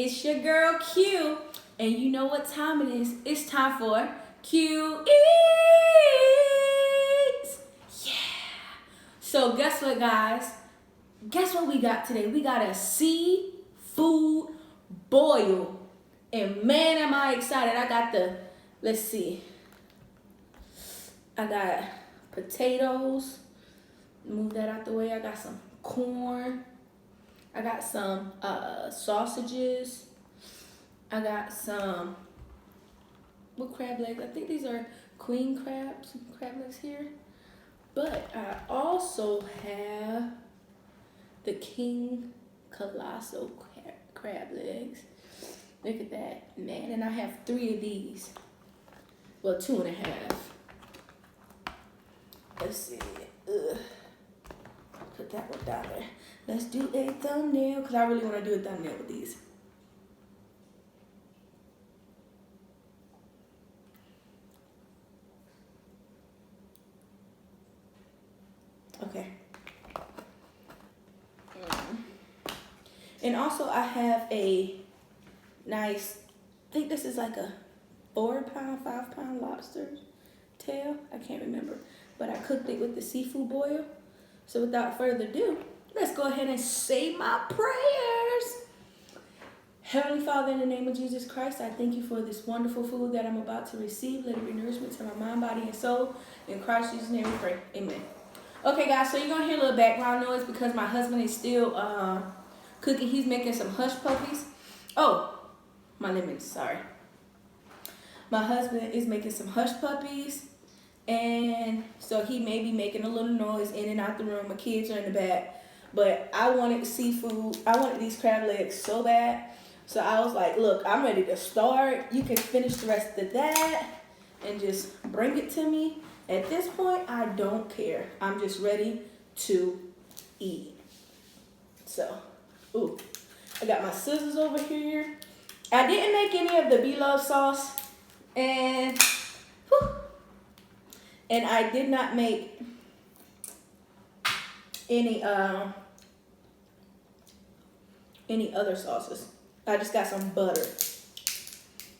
It's your girl Q, and you know what time it is. It's time for Q Eats. Yeah. So guess what, guys? Guess what we got today? We got a seafood boil. And man, am I excited. I got let's see. I got potatoes. Move that out the way. I got some corn. I got some sausages. I got some, what crab legs? I think these are queen crabs, crab legs here. But I also have the king colossal crab legs. Look at that, man. And I have 3 of these. Well, 2.5. Let's see. Put that one down there. Let's do a thumbnail, because I really want to do a thumbnail with these. Okay. And also I have a nice, I think this is like a 4-pound, 5-pound lobster tail. I can't remember. But I cooked it with the seafood boil. So without further ado, let's go ahead and say my prayers. Heavenly Father, in the name of Jesus Christ, I thank you for this wonderful food that I'm about to receive. Let it be nourishment to my mind, body, and soul. In Christ Jesus' name we pray. Amen. Okay, guys, so you're going to hear a little background noise because my husband is still cooking. He's making some hush puppies. Oh, my lemons, sorry. My husband is making some hush puppies. And so he may be making a little noise in and out the room. My kids are in the back. But I wanted seafood. I wanted these crab legs so bad. So I was like, look, I'm ready to start. You can finish the rest of that and just bring it to me. At this point, I don't care. I'm just ready to eat. So, ooh, I got my scissors over here. I didn't make any of the B-Love sauce. And, whew, and I did not make any other sauces. I just got some butter.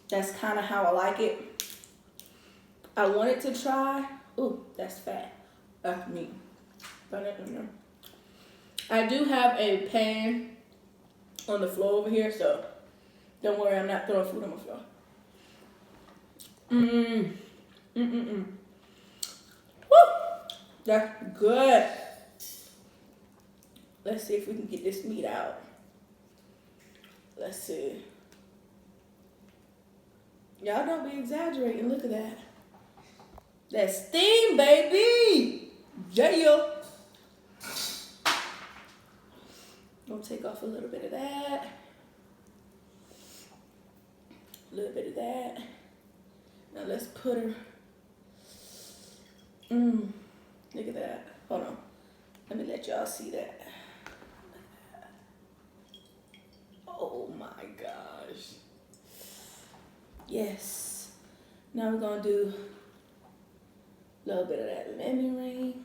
That's kind of how I like it. I wanted to try. Ooh, that's fat. That's meat. I do have a pan on the floor over here, so don't worry, I'm not throwing food on the floor. Woo! That's good. Let's see if we can get this meat out. Let's see. Y'all don't be exaggerating. Look at that. That's steam, baby. Yeah. Gonna take off a little bit of that. A little bit of that. Now let's put her. Look at that. Hold on. Let me let y'all see that. Oh my gosh. Yes. Now we're gonna do a little bit of that lemon ring.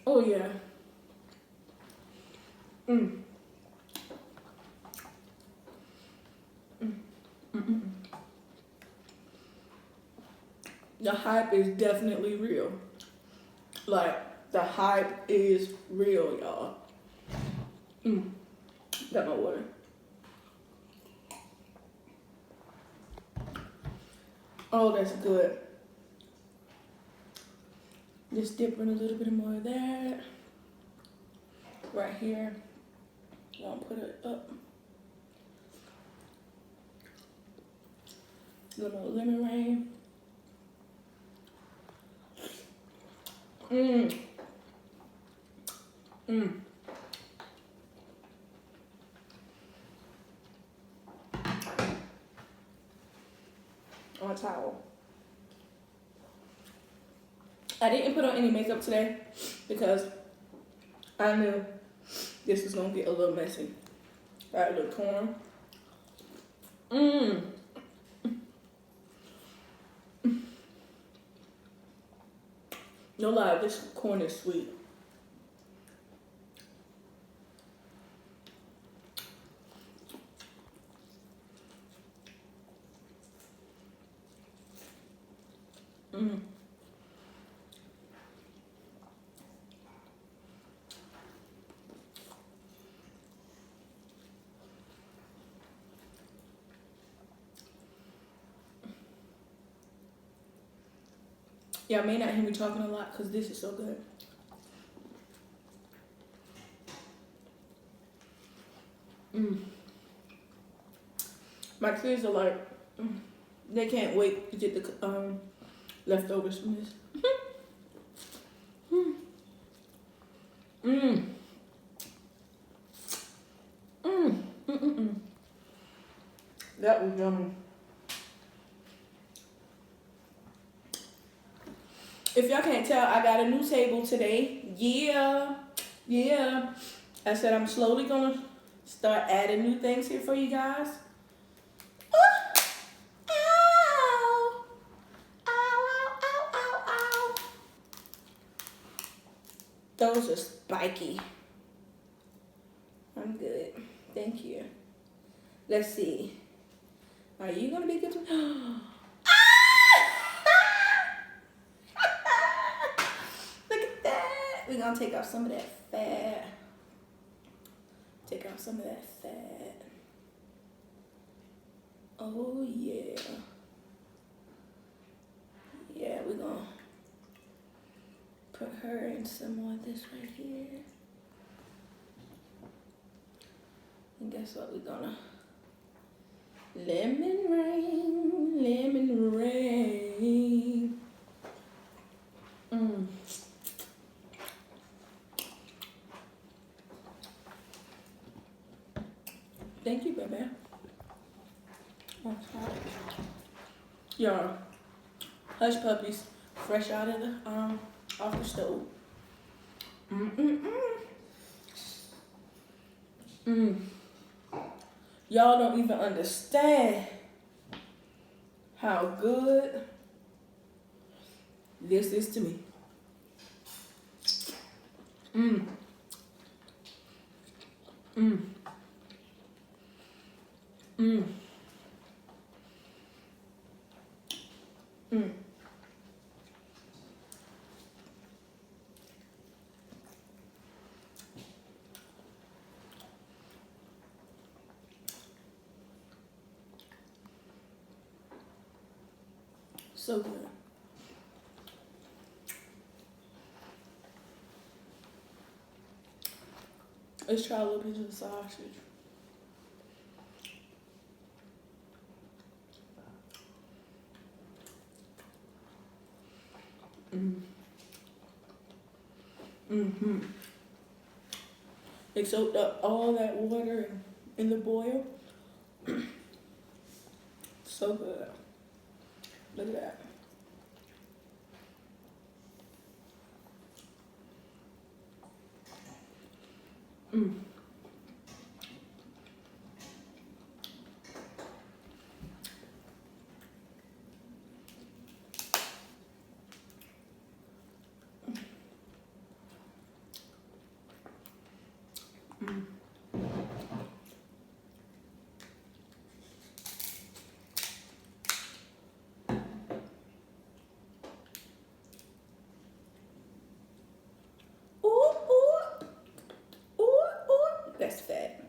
Oh yeah. The hype is definitely real. Like, the hype is real, y'all. Got my water. Oh, that's good. Just dip in a little bit more of that. Right here. I'm gonna put it up. A little more lemon rain. On a towel. I didn't put on any makeup today because I knew this was gonna get a little messy. Got a little corn. No lie, this corn is sweet. Mm. Y'all may not hear me talking a lot because this is so good. Mm. My kids are like, they can't wait to get the leftovers from this. Mm. Mm. Mm. Mm. That was yummy. If y'all can't tell, I got a new table today. Yeah. I said I'm slowly gonna start adding new things here for you guys. Ow! Ow. Those are spiky. I'm good. Thank you. Let's see. Are you gonna be good to Look at that. We're gonna take off some of that fat. Take off some of that fat. Oh yeah. Yeah, we're gonna put her in some more of this right here. And guess what we're gonna lemon rain. Mm. Thank you, baby. Y'all, hush puppies, fresh out of the off the stove. Y'all don't even understand how good this is to me. Mm. So good. Let's try a little piece of the sausage. It soaked up all that water in the boil. So good. Look at that. That's fat.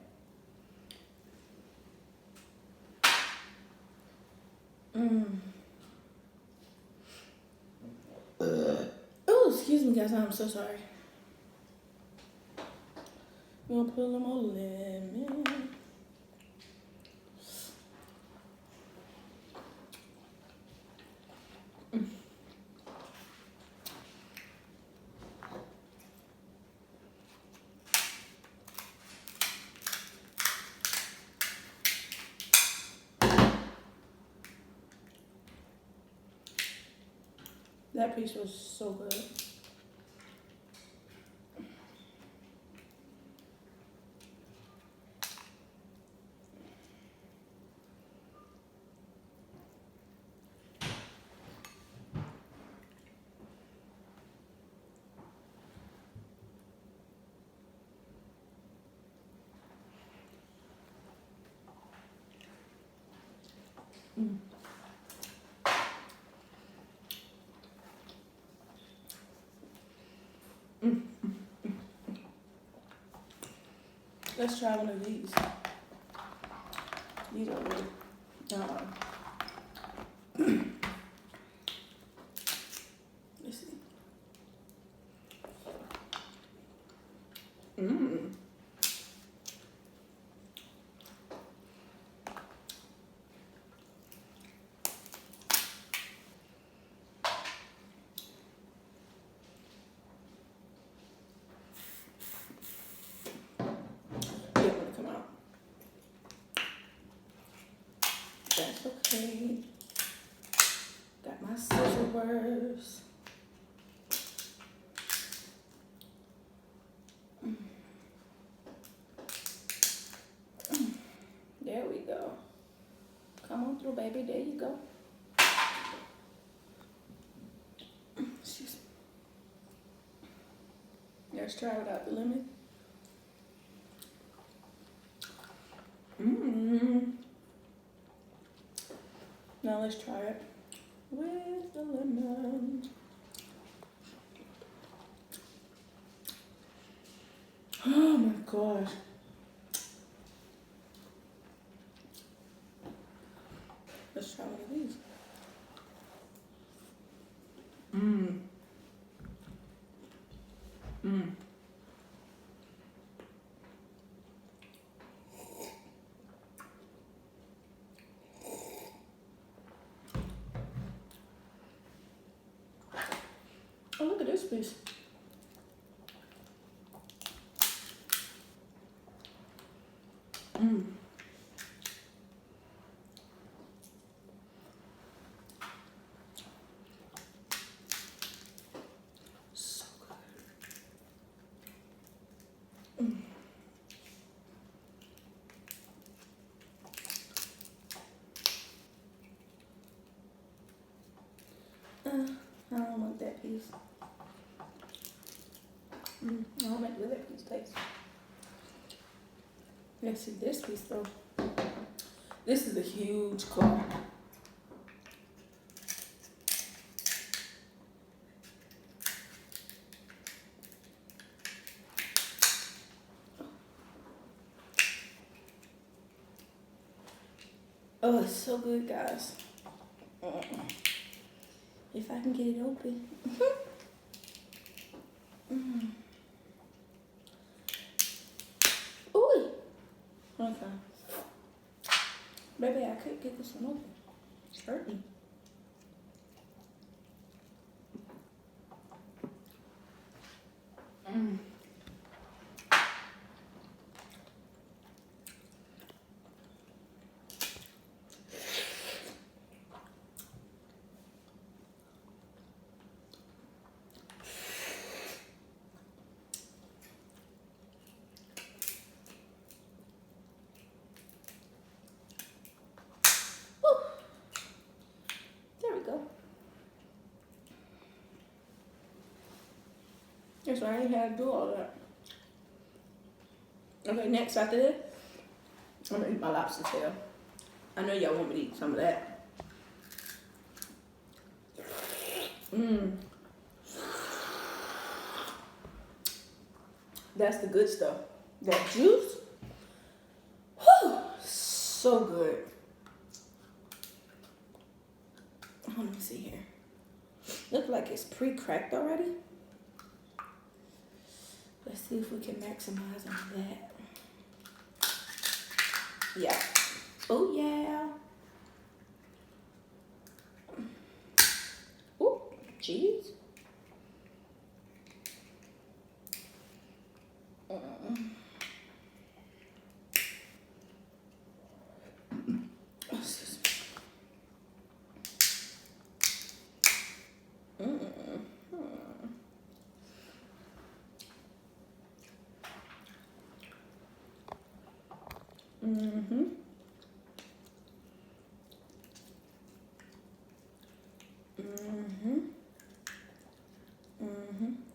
Oh, excuse me, guys. I'm so sorry. We're gonna put a little more lemon. That piece was so good. Mm. Mm. Let's try one of these. These are really, let's see. Mmm. Didn't want to come out. That's okay. Got my scissors. There we go. Come on through, baby. There you go. Excuse me. Let's try without the lemon. Mmm. Now let's try it with the lemon. Oh my gosh. Let's try one of these. Mmm. Mmm. Oh, look at this piece. Mmm. So good. Mm. I don't want that piece. I don't like the way that piece tastes. Let's see this piece though. This is a huge claw. Oh, it's so good, guys. If I can get it open. Ooh. Okay. Baby, I couldn't get this one open. It's hurting. There we go. That's why I ain't had to do all that. Okay, next after this, I'm gonna eat my lobster tail. I know y'all want me to eat some of that. That's the good stuff. That juice, whew, so good. Let me see here. Looks like it's pre-cracked already. Let's see if we can maximize on that. Yeah. Oh yeah. Ooh, cheese.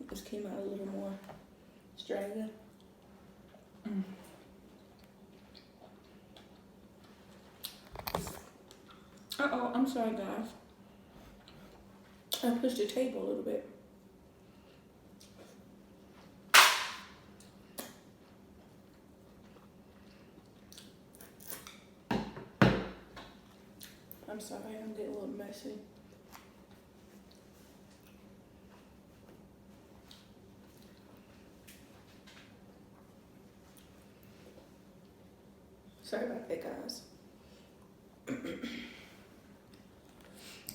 This came out a little more straggly. I'm sorry, guys. I pushed the table a little bit. I'm sorry, I'm getting a little messy. Sorry about that, guys.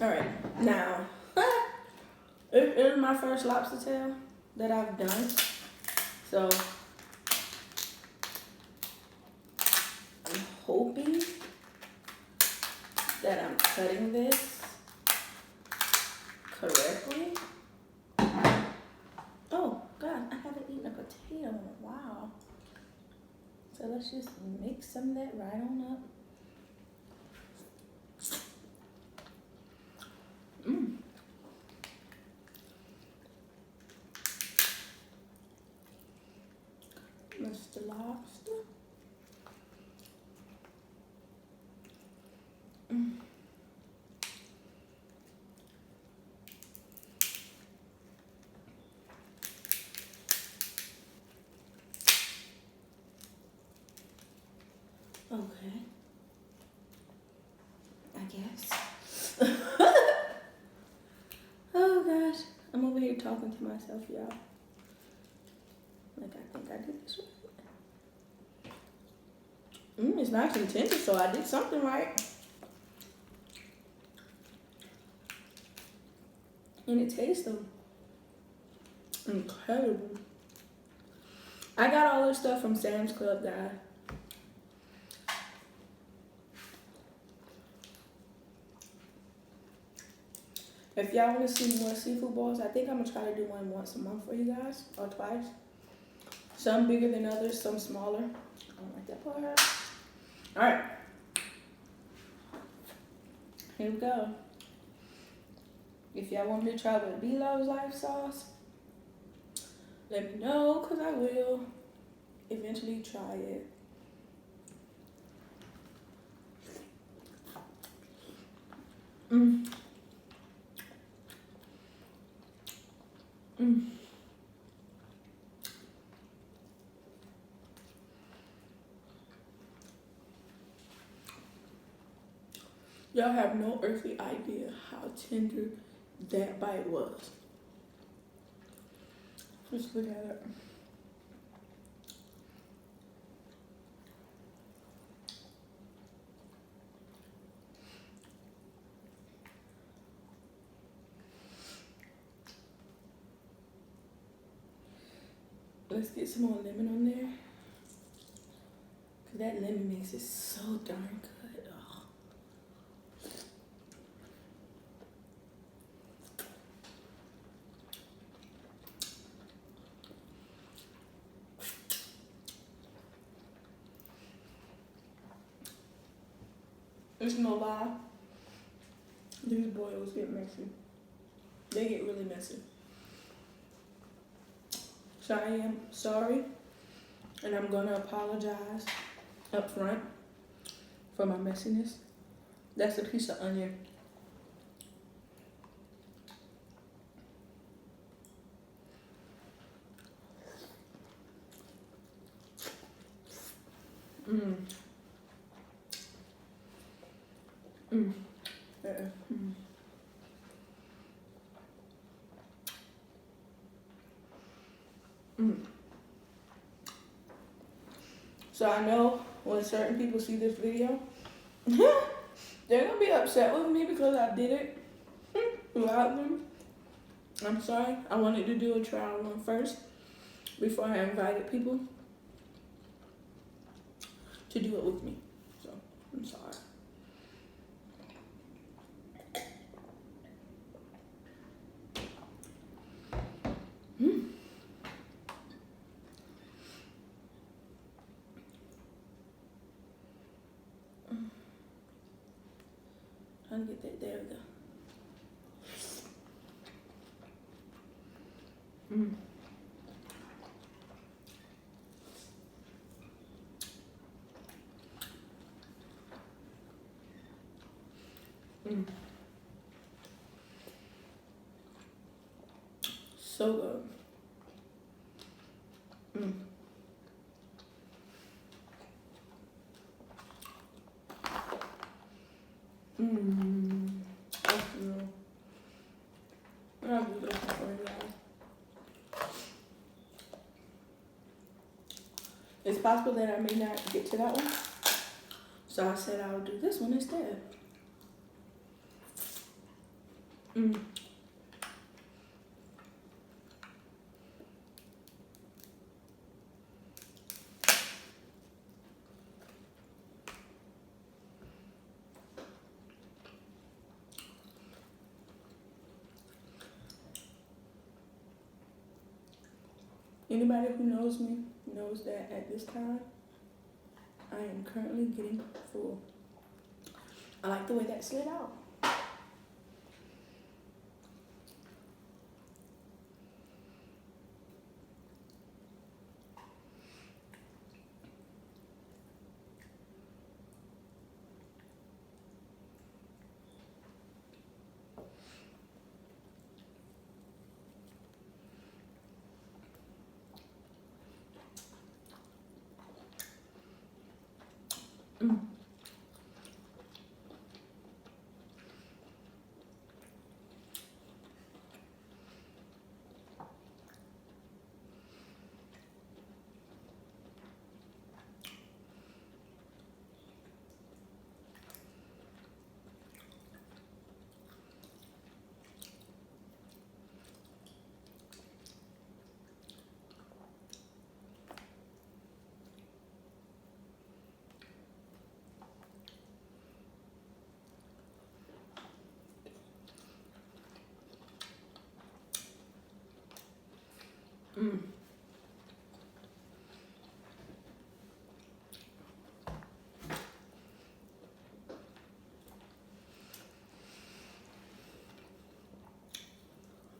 All right, now, it is my first lobster tail that I've done. So, I'm hoping that I'm cutting this correctly. Oh, God, I haven't eaten a potato in a while. So let's just mix some of that right on up. Mr. Lobster. Okay. I guess. Oh gosh. I'm over here talking to myself, y'all. Like, I think I did this right. It's nice and tender, so I did something right. And it tastes incredible. I got all this stuff from Sam's Club, guys. If y'all want to see more seafood bowls, I think I'm going to try to do one once a month for you guys, or twice. Some bigger than others, some smaller. I don't like that part. Alright. Here we go. If y'all want me to try with B-Love's Life sauce, let me know, because I will eventually try it. Y'all have no earthly idea how tender that bite was. Just look at it. Let's get some more lemon on there. Cause that lemon makes it so darn good. There's no lie. These boils get messy. They get really messy. So I am sorry, and I'm gonna apologize up front for my messiness. That's a piece of onion. So I know when certain people see this video, they're gonna be upset with me because I did it without them. I'm sorry. I wanted to do a trial run first before I invited people to do it with me. So I'm sorry. Trying to get that. There we go. So good. That's good. I'll do this one for you guys. It's possible that I may not get to that one, so I said I'll do this one instead. Anybody who knows me knows that at this time, I am currently getting full. I like the way that slid out.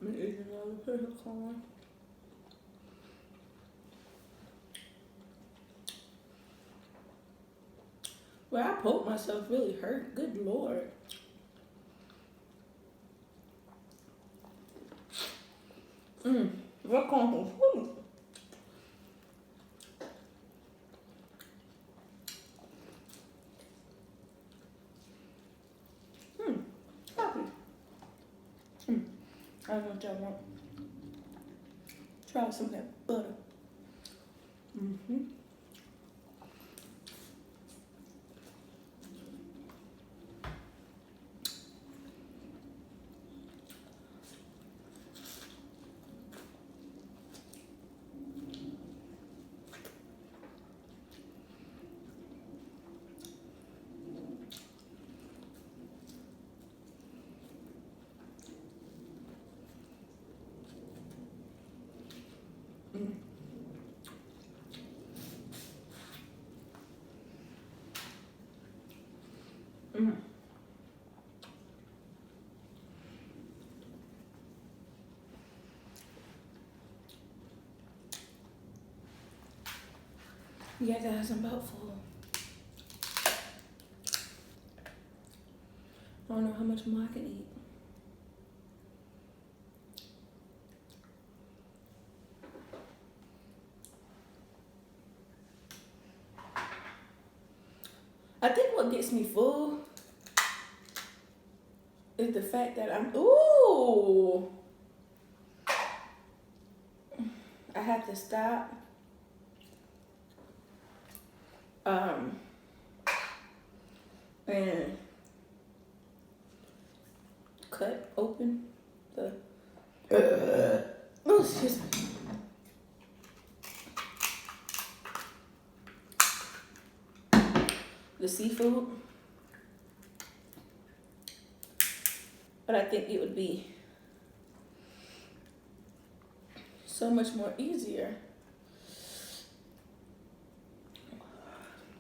I'm gonna eat another piece of corn. Well, I poked myself really hurt. Good Lord. What corn from food? Puppies. I don't know what y'all want. Try some of that butter. You guys have some mouthful. I don't know how much more I can eat. I think what gets me full is the fact that I have to stop. And cut open the excuse me. The seafood. But I think it would be so much more easier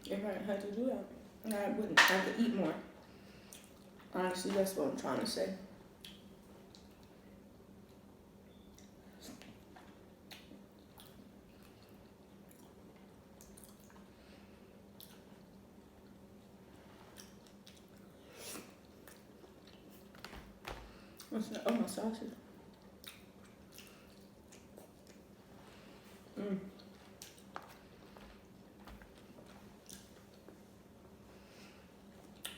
if I had to do that. And I wouldn't have to eat more. Honestly, that's what I'm trying to say. What's that? Oh, my sausage.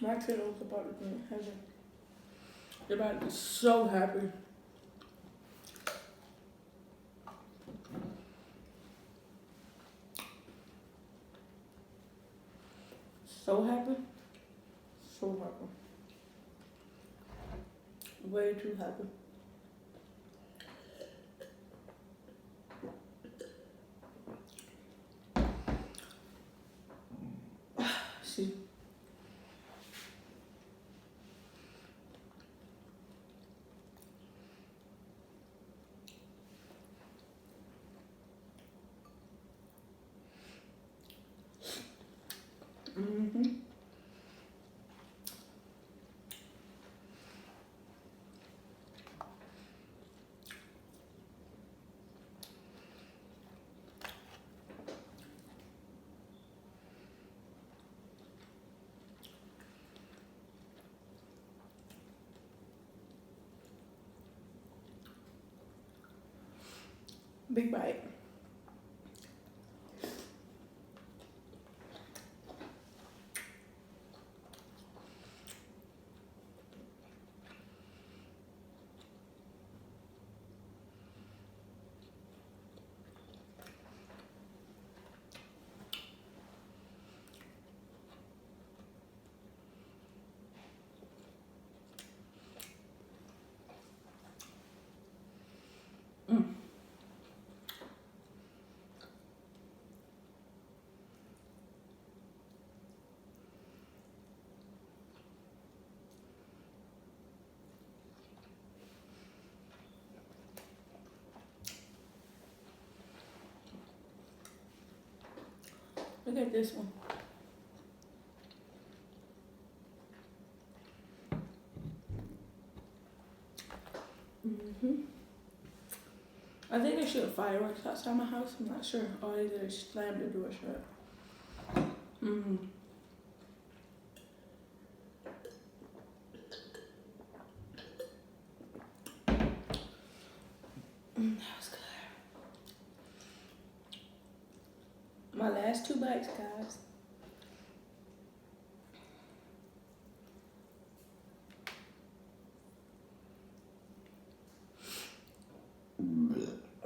My kiddos about to be in heaven. They're about to be so happy. So happy. So happy. Way too happy. See. Mm-hmm. Big bite. Mm. Look at this one. Mm-hmm. I think they shoot fireworks outside my house. I'm not sure. All they did is slam the door shut. Mm-hmm. That was good. My last 2 bites, guys.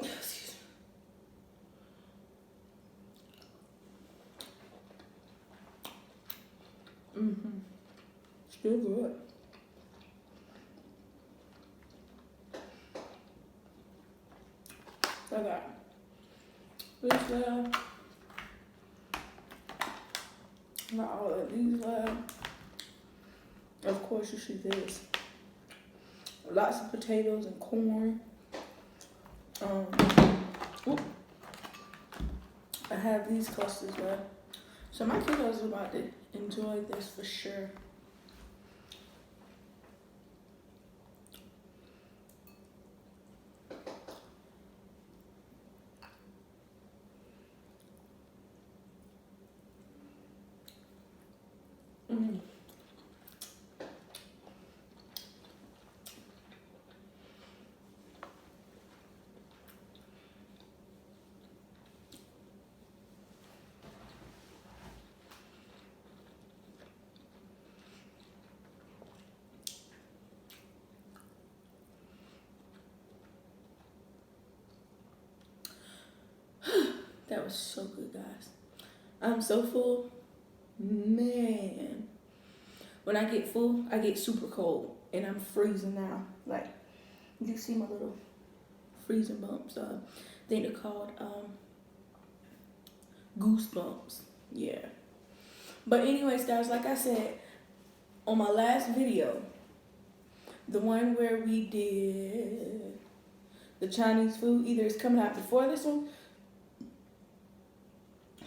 Excuse me. Mm-hmm. Still good. I got this left. Got all of these left. Of course, you see this. Lots of potatoes and corn. Oop. I have these clusters left. So my kiddos are about to enjoy this for sure. Mm. That was so good, guys. I'm so full. Man. When I get full, I get super cold. And I'm freezing now. Like, you see my little freezing bumps. I think they're called goosebumps. Yeah. But anyways, guys, like I said, on my last video, the one where we did the Chinese food, either it's coming out before this one,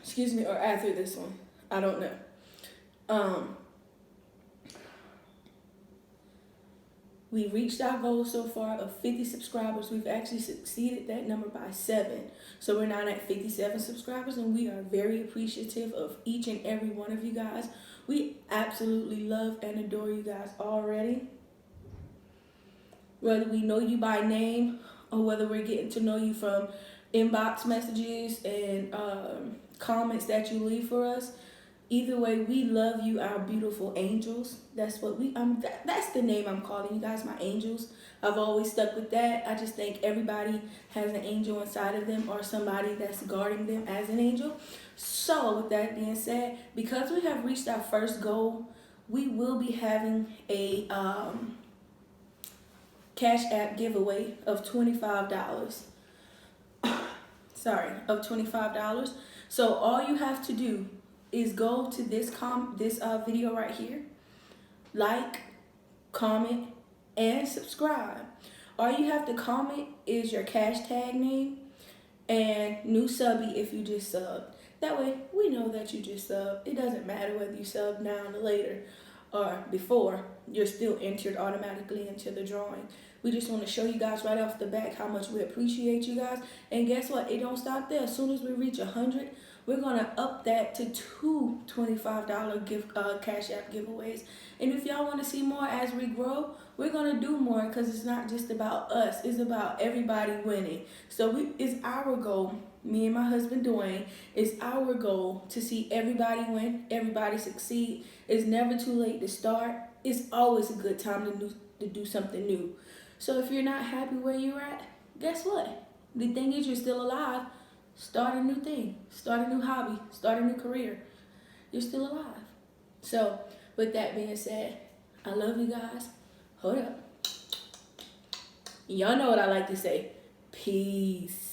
excuse me, or after this one. I don't know. We reached our goal so far of 50 subscribers. We've actually succeeded that number by 7. So we're now at 57 subscribers, and we are very appreciative of each and every one of you guys. We absolutely love and adore you guys already. Whether we know you by name or whether we're getting to know you from inbox messages and comments that you leave for us, Either way, we love you, our beautiful angels. That's what that's the name I'm calling you guys, my angels. I've always stuck with that. I just think everybody has an angel inside of them or somebody that's guarding them as an angel. So with that being said, because we have reached our first goal, we will be having a Cash App giveaway of $25. Sorry, of $25. So all you have to do is go to this video right here, like, comment, and subscribe. All you have to comment is your cash tag name and new subby if you just subbed. That way we know that you just subbed. It doesn't matter whether you sub now or later or before, you're still entered automatically into the drawing. We just want to show you guys right off the bat how much we appreciate you guys. And guess what? It don't stop there. As soon as we reach 100, we're going to up that to two $25 Cash App giveaways. And if y'all want to see more as we grow, we're going to do more because it's not just about us. It's about everybody winning. So it's our goal, me and my husband Dwayne, it's our goal to see everybody win, everybody succeed. It's never too late to start. It's always a good time to do something new. So if you're not happy where you're at, guess what? The thing is, you're still alive. Start a new thing. Start a new hobby. Start a new career. You're still alive. So with that being said, I love you guys. Hold up. Y'all know what I like to say. Peace.